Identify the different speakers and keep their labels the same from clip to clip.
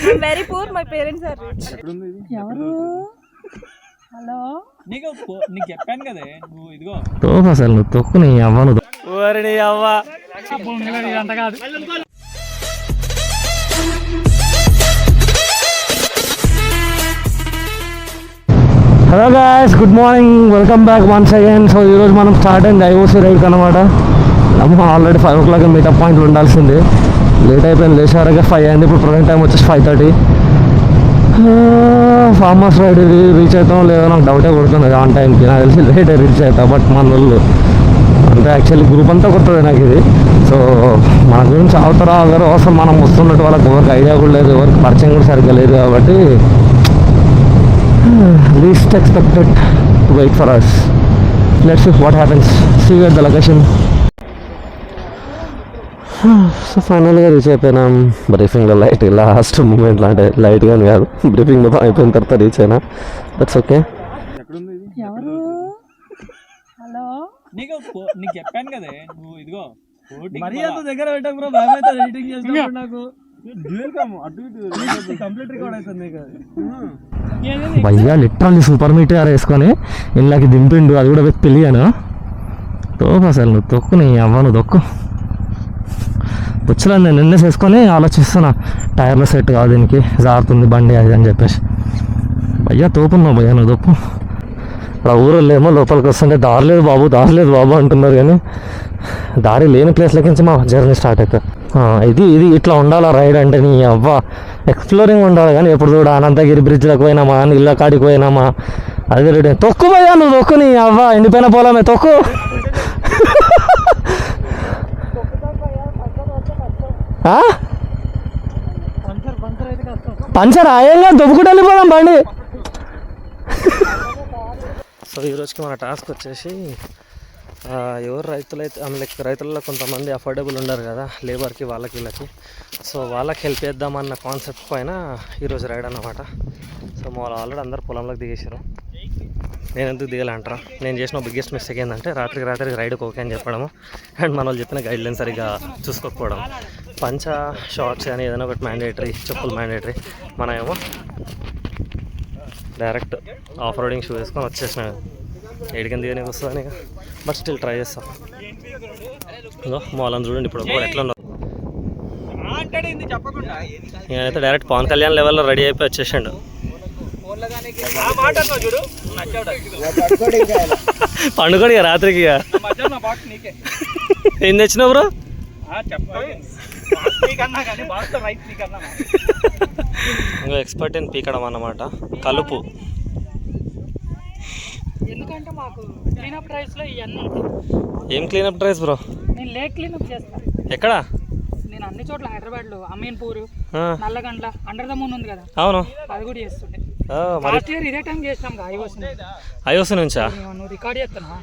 Speaker 1: I'm very poor, my parents are rich.
Speaker 2: ఎవరు hello
Speaker 3: నీకు చెప్పాను కదే నువ్వు ఇదిగో
Speaker 4: తోపు అసలు నువ్వు తొక్కు నీ అవ్వను
Speaker 3: ఓరి అవ్వ అంత కాదు.
Speaker 4: Hello guys, good morning, welcome back once again. So ఈరోజు మనం స్టార్ట్ అయింది ఐఓసీ రైడ్ అనమాట. అమ్మ ఆల్రెడీ 5 o'clock మీటప్ పాయింట్లు ఉండాల్సింది, లేట్ అయిపోయింది. లేచారగా 5 అయింది. ఇప్పుడు ప్రజెంట్ టైం వచ్చేసి 5:30. ఫార్మర్స్ రైడ్ ఇది రీచ్ అవుతాం లేదో నాకు డౌటే కొడుతుంది ఆన్ టైంకి. నాకు తెలిసి లేట్ రీచ్ అవుతాం, బట్ మన వాళ్ళు అంటే యాక్చువల్లీ గ్రూప్ అంతా కొత్తది నాకు ఇది. సో మన గురించి అవుతారా అవరో అసలు మనం వస్తున్నట్టు వాళ్ళకి ఎవరికి ఐడియా కూడా లేదు, ఎవరికి పరిచయం కూడా సరిగ్గా లేదు. కాబట్టి least expected to wait for us. Let's see what happens. See you at the location. So ఫైనల్గా రీచ్ అయిపోయినాం. బ్రీఫింగ్లో లాస్ట్ మూమెంట్లో అంటే లైట్గా కాదు, బ్రీఫింగ్ అయిపోయిన తర్వాత రీచ్ అయినా. That's okay.
Speaker 2: ఎవరు హలో
Speaker 3: నీకు చెప్పాను కదే నువ్వు ఇదిగో మరి అంత దగ్గర పెట్టకు బ్రో, భయం అవుతుంది ఎడిటింగ్ చేసినప్పుడు నాకు. కంప్లీట్ రికార్డ్ అవుతుంది
Speaker 4: భయ్యా. లిటరల్లీ సూపర్ మీటర్ వేసుకొని ఇళ్ళకి దింపిండు, అది కూడా పెట్టి పెళ్ళాను. తోపు అసలు నువ్వు తొక్కు నీ అవ్వను దొక్కు. పుచ్చలో నేను నిన్నే చేసుకొని ఆలోచిస్తున్నా, టైర్లో సెట్ కాదు దీనికి, జారుతుంది బండి అది అని చెప్పేసి. భయ్యా తోపున్నావు భయ్యా నువ్వు దొక్కు. అక్కడ ఊరోళ్ళు ఏమో లోపలికి వస్తుంటే దారి లేదు బాబు అంటున్నారు, కానీ దారి లేని ప్లేస్లకి నుంచి మా జర్నీ స్టార్ట్ అవుతుంది. ఇది ఇట్లా ఉండాలా రైడ్ అంటే. నీ అవ్వ ఎక్స్ప్లోరింగ్ ఉండాలి, కానీ ఎప్పుడు చూడ అనంతగిరి బ్రిడ్జ్లకు పోయినామా, నీళ్ళ కాడికి పోయినామా, అది రెడీ. తొక్కు పోయా నువ్వు తొక్కు, నీ అవ్వ ఎండిపోయిన పోలామే తొక్కు. పంచర్ ఆయంగా దొబ్బుకుంటూ వెళ్ళిపోదాం బండి. సో ఈరోజుకి మన టాస్క్ వచ్చేసి ఎవరు రైతులలో కొంతమంది అఫోర్డబుల్ ఉండరు కదా, లేబర్కి వీళ్ళకి. సో వాళ్ళకి హెల్ప్ చేద్దామన్న కాన్సెప్ట్ పైన ఈరోజు రైడ్ అన్నమాట. సో వాళ్ళు ఆల్రెడీ అందరు పొలంలోకి దిగేసారు. నేను ఎందుకు దిగాలంటారా, నేను చేసిన బిగ్గెస్ట్ మిస్టేక్ ఏంటంటే రాత్రికి రైడ్కి ఓకే అని చెప్పడము, అండ్ మన వాళ్ళు చెప్పిన గైడ్లైన్ సరిగ్గా చూసుకోకపోవడం. పంచ షార్ట్స్ కానీ ఏదైనా ఒకటి మ్యాండేటరీ, చెప్పులు మ్యాండేటరీ. మనం ఏమో డైరెక్ట్ ఆఫ్ రోడింగ్ షూ వేసుకొని వచ్చేసినాం. ఏడికని దిగడానికి వస్తుందని, బట్ స్టిల్ ట్రై చేస్తాం. ఇంకో మాలను చూడండి ఇప్పుడు ఎట్లా ఉన్నారు. నేనైతే డైరెక్ట్ పవన్ కళ్యాణ్ లెవెల్లో రెడీ అయిపోయి వచ్చేసాడు. పండుగ రాత్రికి ఏం తెచ్చినావు బ్రో? ఇంకా ఎక్స్పర్ట్ ఇన్ పీకడం అన్నమాట, కలుపు.
Speaker 2: ఎందుకంటే మాకు క్లీనప్ డ్రైవ్స్ లో ఇవన్నీ ఉంటాయి.
Speaker 4: ఏం క్లీనప్ డ్రైవ్స్ బ్రో?
Speaker 2: నేను లేక్ క్లీనప్ చేస్తాను.
Speaker 4: ఎక్కడ?
Speaker 2: నేను అన్ని చోట్ల హైదరాబాద్ లో Ameenpur, Nallagandla, under the moon ఉంది కదా,
Speaker 4: అవును
Speaker 2: అది కూడా చేస్తుండే. లాస్ట్ ఇయర్ ఇదే టైం చేసినాం
Speaker 4: ఐఓసి నుంచా?
Speaker 2: నువ్వు రికార్డ్ చేస్తున్నా?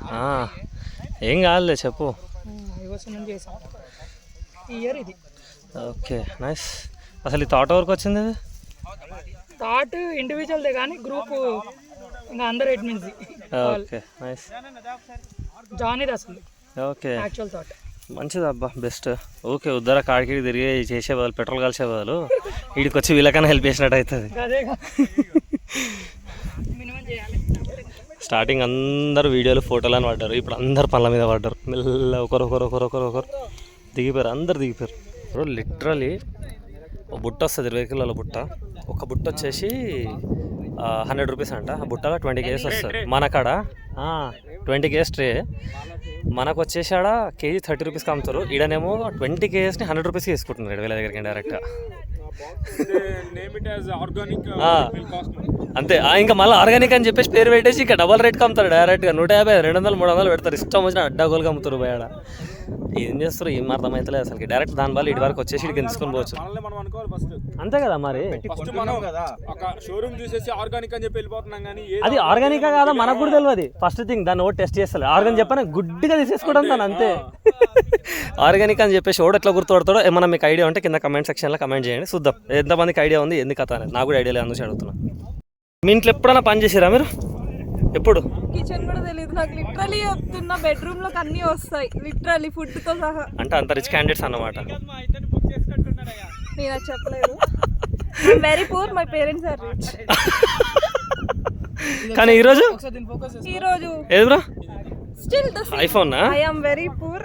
Speaker 4: ఏం కాదులే చెప్పు.
Speaker 2: ఐఓసి నుంచి చేసాం ఈ ఇయర్ ఇది.
Speaker 4: Okay nice. అసలు ఈ థాట్ ఎవరికి వచ్చింది?
Speaker 2: థాట్ ఇండివిజువల్దే కానీ గ్రూప్ ఇంకా అందరు ఎయిట్ నుంచి.
Speaker 4: Okay nice.
Speaker 2: జానీది అసలు.
Speaker 4: ఓకే
Speaker 2: యాక్చువల్ థాట్
Speaker 4: మంచిది అబ్బా, బెస్ట్. ఓకే ఉద్దర కాడికి తిరిగి చేసే బదులు, పెట్రోల్ కలిసే బదులు వీడికి వచ్చి వీళ్ళకన్నా హెల్ప్ చేసినట్టు అవుతుంది. స్టార్టింగ్ అందరు వీడియోలు ఫోటోలు అని పడ్డారు, ఇప్పుడు అందరు పనుల మీద పడ్డారు. మెల్ల ఒకరు దిగిపోయారు, అందరు దిగిపోయారు. ఇప్పుడు లిటరలీ ఒక బుట్ట వస్తుంది, 20 కిలోల బుట్ట. ఒక బుట్ట వచ్చేసి 100 రూపీస్ అంట. ఆ బుట్టలో 20 kgs వస్తుంది. మన కాడ 20 kgs ట్రే, మనకు వచ్చేసి ఆడ కేజీ 30 రూపీస్కి అమ్ముతారు. ఈడనేమో 20 kgsని 100 రూపీస్కి తీసుకుంటున్నారు వీళ్ళ దగ్గరికి డైరెక్ట్గా. అంతే. ఇంకా మళ్ళీ ఆర్గానిక్ అని చెప్పేసి పేరు పెట్టేసి ఇంకా డబల్ రేట్కి అమ్ముతారు డైరెక్ట్గా. 150, 200, 300 పెడతారు. ఇష్టం వచ్చిన అడ్డాగోలుగా అమ్ముతారు బయట. ఏం చేస్తారు ఏం అర్థమవుతలేదు అసలు. డైరెక్ట్ దాని వల్ల ఇటు వరకు వచ్చేసి ఇక్కడికి తీసుకొని పోవచ్చు. అంతే కదా మరి. అది ఆర్గానికా కాదా మనకు కూడా తెలియదు. ఫస్ట్ థింగ్ దాన్ని ఓటు టెస్ట్ చేస్తారు. ఆర్గానిక్ చెప్పని గుడ్డిగా తీసేసుకోవడం దాన్ని, అంతే. ఆర్గానిక్ అని చెప్పేసి ఓడు ఎట్లా గుర్తుపడతాడో ఏమన్నా మీకు ఐడియా ఉంటే కింద కమెంట్ సెక్షన్లో కమెంట్ చేయండి, చూద్దాం ఎంతమందికి ఐడియా ఉంది ఎందుకు కథ అనేది. నాకు కూడా ఐడియా లేదు, అందుకు అడుగుతున్నా. మీ ఇంట్లో ఎప్పుడైనా పని చేసిరా మీరు? ఎప్పుడు?
Speaker 1: కిచెన్ కూడా తెలియదు నాకు, లిటరలీ చెప్తున్నా. బెడ్రూమ్ లోకి అన్ని వస్తాయి లిటరలీ, ఫుడ్ తో సహా.
Speaker 4: అంటే అంత రిచ్ క్యాండిడేట్స్ అన్నమాట.
Speaker 1: నేను చెప్పలేదు. Very poor, my parents are rich.
Speaker 4: కానీ ఈరోజు
Speaker 1: ఈరోజు
Speaker 4: ఏది bro
Speaker 1: still the
Speaker 4: iPhone
Speaker 1: I am very poor,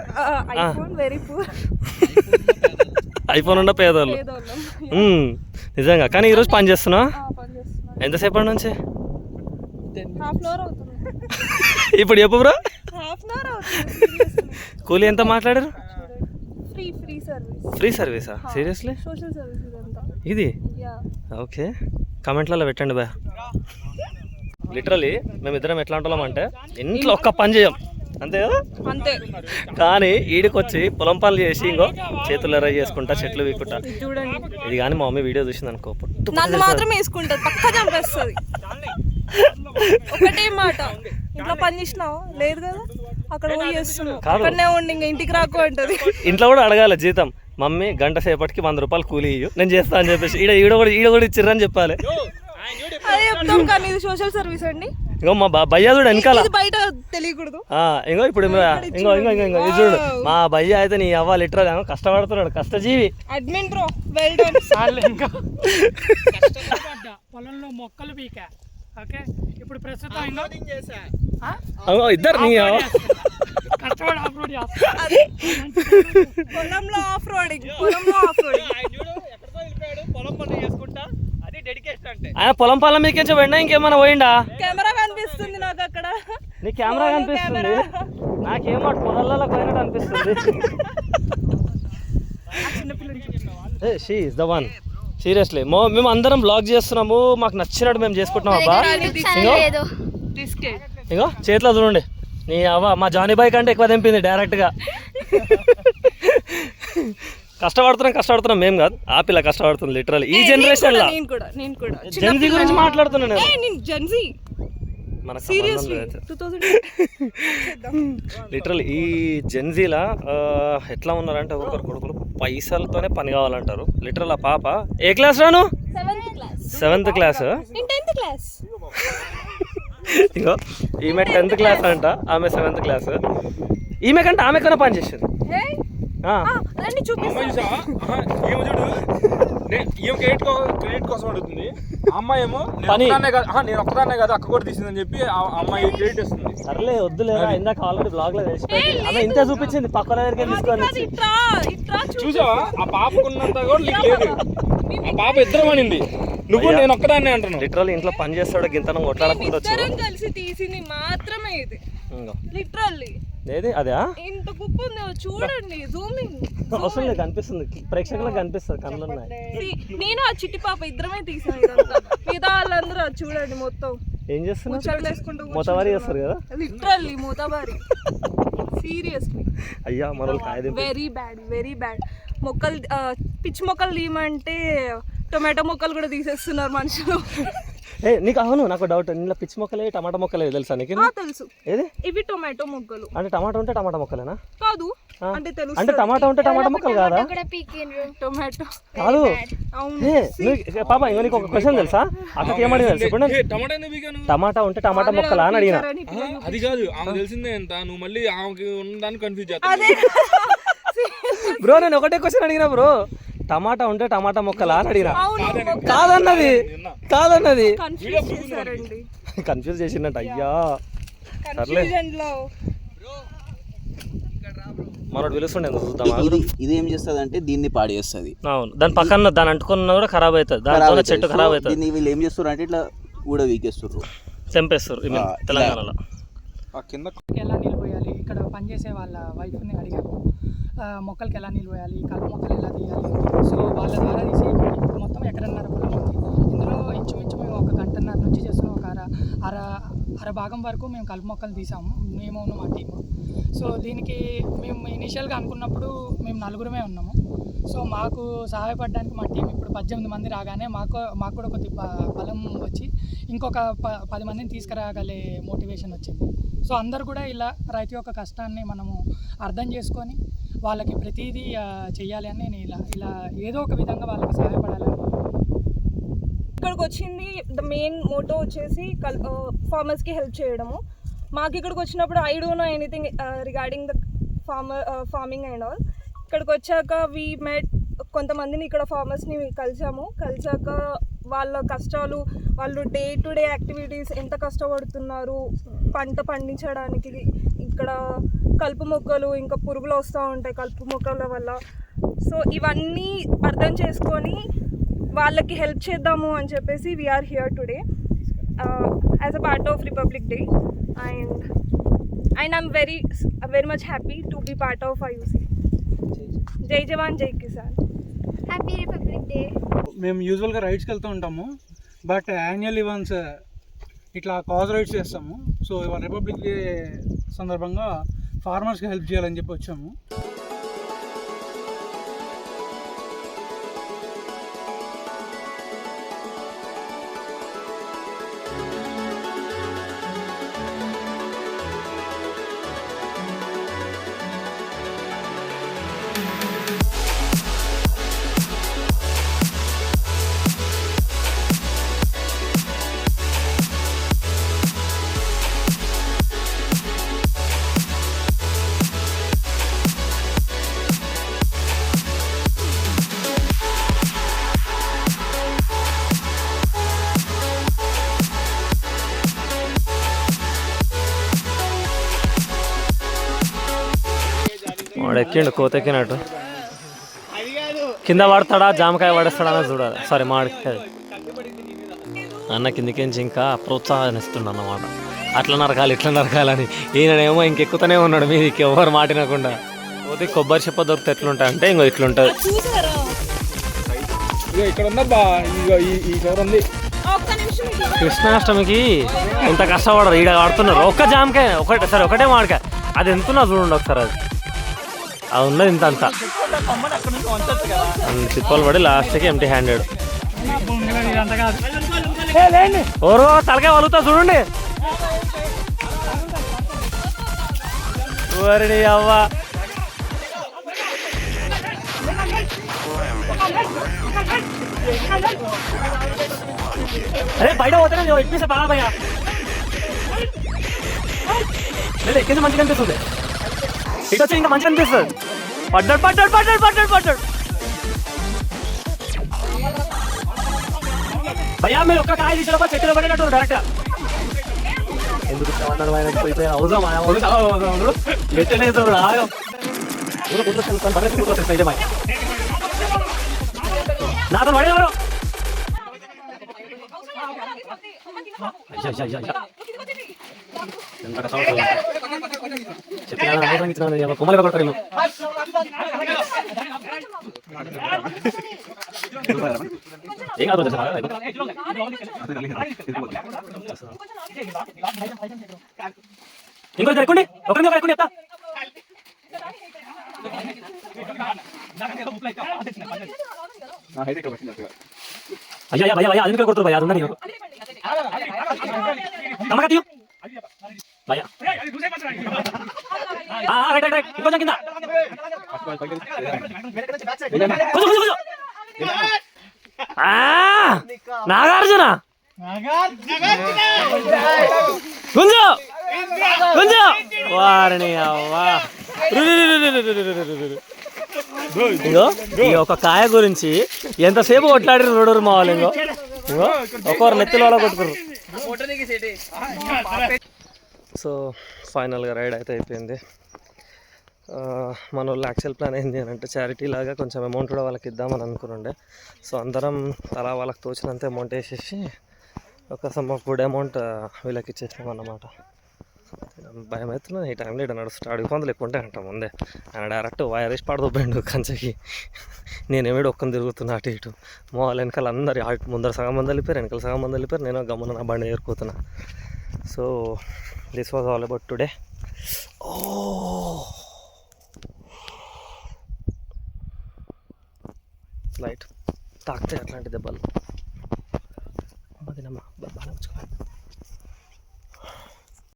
Speaker 1: iPhone very poor,
Speaker 4: iPhone ఉన్న పేదోళ్ళు.
Speaker 1: పేదోళ్ళం.
Speaker 4: నిజంగా. కానీ ఈరోజు పని చేస్తున్నా
Speaker 1: పని చేస్తున్నాను.
Speaker 4: ఎంతసేపటి నుంచి?
Speaker 1: హాఫ్ అన్ అవర్ అవుతుంది.
Speaker 4: ఇప్పుడు చెప్పు బ్రో,
Speaker 1: హాఫ్ అన్ అవర్ అవుతుంది.
Speaker 4: కూలీ ఎంత మాట్లాడారు?
Speaker 1: Free service.
Speaker 4: ఫ్రీ సర్వీసా? సీరియస్లీ?
Speaker 1: సోషల్ సర్వీస్ ఇదంతా.
Speaker 4: ఇది
Speaker 1: యా.
Speaker 4: ఓకే, కామెంట్లలో పెట్టండి బా. లిటరలీ మేమిద్దరం ఎట్లా అంటున్నాం అంటే ఇంట్లో ఒక్క పని చేయం అంతే కదా.
Speaker 1: అంతే.
Speaker 4: కానీ ఈడికొచ్చి పొలం పనులు చేసి ఇంకో చేతులు ఎర్ర చేసుకుంటా, చెట్లు వీకుంటా.
Speaker 1: చూడండి,
Speaker 4: ఇది కానీ మా మమ్మీ వీడియో చూసింది అనుకో,
Speaker 1: నన్ను మాత్రం వేసుకుంటది, పక్క చంపేస్తుంది. ఒకటే మాట, ఇంట్లో పని చేసినావా? లేదు కదా, అక్కడ పోయి చేస్తున్నావు, అక్కడనే ఉండి ఇంకా ఇంటికి రాకు అంటది.
Speaker 4: ఇంట్లో కూడా అడగాలి జీతం, మమ్మీ గంట సేపటికి 100 రూపాయలు కూలీ ఇయ్యు, నేను చేస్తా అని చెప్పేసి ఈడ కూడా ఇచ్చిర్రని చెప్పాలి.
Speaker 1: అదే చెప్తాం, కానీ ఇది సోషల్ సర్వీస్ అండి.
Speaker 4: ఇంకో మా భయ్యా చూడు వెనకాల,
Speaker 1: ఇది బయట తెలియకూడదు.
Speaker 4: ఇంకో ఇప్పుడు ఇంకో ఇది చూడు, మా భయ్య అయితే నీ అవ్వ లిటరల్ కష్టపడుతున్నాడు, కష్టజీవి.
Speaker 1: Admin bro, well done.
Speaker 2: ఇంకా పొలంలో మొక్కలు పీకా. ఓకే, ఇప్పుడు ప్రస్తుతం
Speaker 4: ఇద్దరు నీ
Speaker 2: కష్టపడి ఆఫ్రోడ్
Speaker 1: పొలంలో ఆఫ్ రోడింగ్, పొలంలో ఆఫ్ రోడింగ్.
Speaker 4: ఆయన పొలం పొలం మీకేంచో వెండా ఇంకేమైనా పోయిండా?
Speaker 1: కెమెరా కనిపిస్తుంది నాకు అక్కడ.
Speaker 4: నీ కెమెరా కనిపిస్తుంది, నాకేమో పొలాలలో పోయినట్టు అనిపిస్తుంది. She is the one. Seriously మేము అందరం బ్లాగ్ చేస్తున్నాము, మాకు నచ్చినట్టు మేము చేసుకుంటున్నాం అబ్బా. ఇంకో చేతిలో చూడండి, నీ అవ్వ మా జానీ బాయ్ కంటే ఎక్కువ తెంపింది డైరెక్ట్గా. కష్టపడుతున్నాం మేము కాదు, ఆ పిల్ల కష్టపడుతుంది లిటరల్. ఈ జనరేషన్ లో జెన్జీ గురించి మాట్లాడుతున్నాను లిటరల్. ఈ జెన్జీలా ఎట్లా ఉన్నారంటే ఒకరు కొడుకులు పైసలతోనే పని కావాలంటారు లిటరల్. ఆ పాప ఏ క్లాస్ రాను? 7th class. ఇంకో ఈమె 10th క్లాస్ అంట, ఆమె 7th క్లాస్. ఈమె కంటే ఆమె కన్నా పని చేసింది.
Speaker 3: క్రెడిట్ కోసం అడుగుతుంది, అమ్మాయి ఏమో నేను ఒక్కదాన్నే కాదు అక్క కూడా తీసిందని చెప్పి అమ్మాయి క్రెడిట్ ఇస్తుంది.
Speaker 4: సర్లే వద్దులేరా, ఇందాక ఆల్రెడీ బ్లాగ్ లో తెలిసిపోయింది, ఆమె ఇంతే చూపించింది పక్కన దగ్గరికి తీసుకొని.
Speaker 3: చూసావా, ఆ పాపకున్నంత కూడా నీకు లేదు, ఆ పాప ఇద్దరం అనింది, నువ్వు నేను ఒక్కదాన్నే అంటున్నావు.
Speaker 4: లిటరల్ ఇంట్లో పని చేస్తాడు గింతనం కొట్లాడకుండా
Speaker 1: కలిసి తీసింది మాత్రమే ఇది. లిటరల్లీ
Speaker 4: ఏది అదే
Speaker 1: ఇంత కుప్పు ఉందో చూడండి, జూమింగ్
Speaker 4: అవసరం కనిపిస్తుంది, ప్రేక్షకులకు కనిపిస్తుంది, కళ్ళు ఉన్నాయి.
Speaker 1: నేను ఆ చిట్టి పాప ఇద్దరమే తీసాను ఇదంతా, మిగతా వాళ్ళందరూ చూడండి మొత్తం
Speaker 4: ఏం చేస్తున్నారు, మోతవారి చేస్తారు కదా.
Speaker 1: లిటరల్లీ మోతవారి, సీరియస్లీ.
Speaker 4: అయ్యా మనోళ్ళు కాయది
Speaker 1: వెరీ బ్యాడ్. మొక్కలు పిచ్చి మొక్కలు తీయమంటే టొమాటో మొక్కలు కూడా తీసేస్తున్నారు మనుషులు.
Speaker 4: నీకు అవును, నాకు డౌట్, నీళ్ళ పిచ్చి మొక్కలే టమాటా మొక్కలే తెలుసా నీకు?
Speaker 1: తెలుసు.
Speaker 4: ఏది
Speaker 1: ఇవి టొమాటో మొక్కలు.
Speaker 4: అంటే టమాటా ఉంటే టమాటా మొక్కలేనా?
Speaker 1: కాదు, అంటే తెలుసు,
Speaker 4: అంటే టమాటా ఉంటే టమాటా మొక్కలు కాదా?
Speaker 1: టొమాటో
Speaker 4: కాదు. పాప ఇంకో నీకు ఒక క్వశ్చన్ తెలుసా, అక్కకి ఏమడి తెలుసు ఇప్పుడు? టమాటా ఉంటే టమాటా మొక్కలా అని అడిగిన.
Speaker 3: అది కాదు, ఆమె తెలిసిందే ఎంత, నువ్వు మళ్ళీ ఆమెకి ఉండడానికి కన్ఫ్యూజ్ చేస్తా.
Speaker 4: బ్రో నేను ఒకటే క్వశ్చన్ అడిగినా బ్రో, టమాటా ఉంటే టమాటా మొక్కలా అని అడిగినా. కాదన్నది కన్ఫ్యూజ్ చేసిందంట. అయ్యా సర్లే, మనోడు పిలుస్తుండే చూద్దాం.
Speaker 5: ఇది ఏం చేస్తుంది అంటే దీన్ని పాడు చేస్తుంది.
Speaker 4: అవును, దాని పక్కన దాని అంటుకున్నా కూడా ఖరాబ్ అవుతుంది, దాని చెట్టు ఖరాబ్ అవుతుంది.
Speaker 5: దీన్ని వీళ్ళు ఏం చేస్తారు అంటే ఇట్లా కూడా వీకేస్తారు,
Speaker 4: చంపేస్తారు. తెలంగాణలో
Speaker 2: ఎలా నీళ్ళు పోయాలి, ఇక్కడ పనిచేసే వాళ్ళ వైఫ్ని అడిగాము, మొక్కలకి ఎలా నీళ్ళు పోయాలి, కలుపు మొక్కలు ఎలా తీయాలి. సో వాళ్ళ ద్వారా తీసి ఇప్పుడు మొత్తం ఎకరన్నర పొలం ఉంది. ఇందులో ఇంచుమించు మేము 1 గంటన్నర నుంచి చేస్తున్నాం, ఒక అర భాగం వరకు మేము కలుపు మొక్కలు తీసాము, మేము మా టీము. సో దీనికి మేము ఇనిషియల్గా అనుకున్నప్పుడు మేము 4గురమే ఉన్నాము. సో మాకు సహాయపడడానికి మా టీం ఇప్పుడు 18 మంది రాగానే మాకు కూడా కొద్ది బలం వచ్చి ఇంకొక 10 మందిని తీసుకురాగలే మోటివేషన్ వచ్చింది. సో అందరు కూడా ఇలా రైతు యొక్క కష్టాన్ని మనము అర్థం చేసుకొని వాళ్ళకి ప్రతిదీ చెయ్యాలి అని నేను ఇలా ఏదో ఒక విధంగా వాళ్ళకి సహాయపడాలని.
Speaker 1: ఇక్కడికి వచ్చింది ద మెయిన్ మోటో వచ్చేసి ఫార్మర్స్కి హెల్ప్ చేయడము. మాకు ఇక్కడికి వచ్చినప్పుడు I don't know anything regarding the farming and all. ఇక్కడికి వచ్చాక వీ మెట్ కొంతమందిని ఇక్కడ ఫార్మర్స్ని కలిసాక వాళ్ళ కష్టాలు, వాళ్ళు డే టు డే యాక్టివిటీస్ ఎంత కష్టపడుతున్నారు పంట పండించడానికి, ఇక్కడ కలుపు మొక్కలు ఇంకా పురుగులు వస్తూ ఉంటాయి కలుపు మొక్కల వల్ల. సో ఇవన్నీ అర్థం చేసుకొని వాళ్ళకి హెల్ప్ చేద్దాము అని చెప్పేసి we are here today as a part of Republic Day, and I'm very much happy to be part of IUC. జై జవాన్ జై కిసాన్,
Speaker 6: హ్యాపీ రిపబ్లిక్ డే.
Speaker 7: మేము యూజువల్గా రైడ్స్కి వెళ్తూ ఉంటాము, బట్ యాన్యువల్లీ వన్స్ ఇట్లా కాజ్ రైడ్స్ చేస్తాము. సో ఇవాళ రిపబ్లిక్ డే సందర్భంగా ఫార్మర్స్కి హెల్ప్ చేయాలని చెప్పి వచ్చాము.
Speaker 4: వాడు ఎక్కిండు కోతెక్కినట్టు, కింద పడతాడా జామకాయ పడేస్తాడా అని చూడాలి. సారీ మామిడికాయ. అన్న కిందికించి ఇంకా ప్రోత్సాహనిస్తుండ అన్నమాట, అట్లా నరకాలి ఇట్లా నరకాలని. ఈయననేమో ఇంకెక్కుతూనే ఉన్నాడు మీదికి, ఎవరు మాటినకుండా. పోతే కొబ్బరి చెప్ప దొరికితే ఎట్లుంటాయి అంటే ఇంకో ఇట్లుంటుంది.
Speaker 3: ఇక్కడ ఉందబ్బా, ఈ కవర్ ఉంది.
Speaker 4: కృష్ణాష్టమికి ఎంత కష్టపడరు, ఈడ ఆడుతున్నారు. ఒక్క జామకాయ ఒకటే మామిడికాయ, అది ఎంతున్నా చూడండి ఒకసారి. అది ఉన్నది ఇంత అంతా తిప్పలు పడి లాస్ట్కి ఎంటీ హ్యాండెడ్. ఓరో తలకాయ వలుగుతా చూడండి. ఓరిని అవ్వ, అరే బయట పోతేనే ఎక్కిస్తే బాగా భయ ఎక్కింది మంచిగా అనిపిస్తుంది. ఇటు వచ్చి ఇంకా మంచిగా అనిపిస్తుంది. పడ్డాడు పడ్డాడు పడ్డాడు పడ్డాడు పడ్డాడు. భయ్యా మీరు ఒక్క కాయ తీసిన చెట్టులో పడేటట్టు డైరెక్ట్. ఎందుకు అవసరం నాతో పడేవారు. కొమ్మలు కొడతారు. ఏం కాదు ఇంకో ఎక్కుండి ఒకరి ఎక్కుండి చెప్తా. అయ్యా భయ్యా భయ్యా అందుకే కొడుతుంది భయ్యా, అది ఉన్నది నమ్మక తీయు భయ్యా. రైట్ రైట్ ఇంకొంచెం కింద నాగార్జున గుంజు గుంజు వారిని అవ్వా. ఇంకో ఈ ఒక కాయ గురించి ఎంతసేపు కొట్లాడిరు రోడరు మా వాళ్ళు. ఇంకో ఒక్కొరు నెత్తిలో కొట్టుకురు. సో ఫైనల్గా రైడ్ అయితే అయిపోయింది. మన వాళ్ళు యాక్చువల్ ప్లాన్ ఏంటి అని అంటే చారిటీ లాగా కొంచెం అమౌంట్ కూడా వాళ్ళకి ఇద్దామని అనుకునుండే. సో అందరం తలా వాళ్ళకి తోచినంత అమౌంట్ వేసేసి ఒక సమ్ ఆఫ్ గుడ్ అమౌంట్ వీళ్ళకి ఇచ్చేసాం అన్నమాట. భయం అవుతుంది ఈ టైంలో ఇక్కడ నడుస్తాడు. అడుగు పందులు ఎక్కువ ఉంటాయి అంట ముందే. ఆయన డైరెక్ట్ వైర్ వేసి పడదొబ్బిండు కంచెకి. నేనేమిడు ఒక్కని తిరుగుతున్నా అటు ఇటు. మా వాళ్ళ వెనకాల అందరు ముందర సగం మంది వెళ్ళిపోయారు, వెనకాల సగం మంది వెళ్ళిపోయారు. నేను గమ్మున నా బండి ఏరుకుతున్నా. So this was all about today. Light తాకితే అట్లాంటి దెబ్బలు బాగా